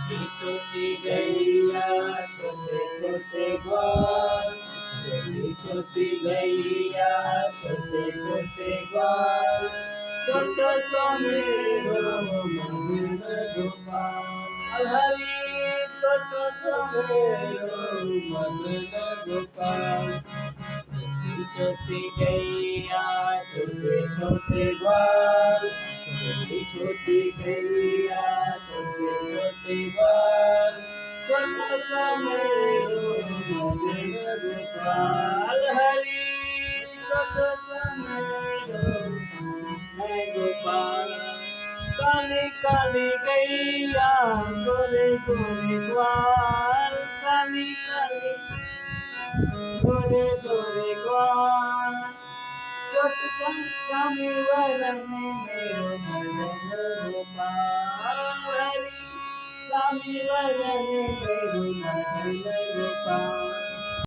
छोटी गैया छोटे छोटे ग्वाल, छोटी छोटी गैया छोटे छोटे ग्वाल, छोटो सो मेरो मन गोपाल। हरी छोटो सो मेरो मन गोपाल। छोटी छोटी गैया छोटे छोटे ग्वाल, छोटी छोटी गैया छोटे छोटे ग्वाल, छोटो सा मेरो मन गोपाल। हरी छोटो सा मेरो मैं गोपाल। काली काली गैया गोरे गोरे ग्वाल, काली काली गोरे गोरे ग्वाल, छोटो स्वामी वरण मेरो मन गोपाल। हरी स्वामी वरण मेरो मन गोपाल।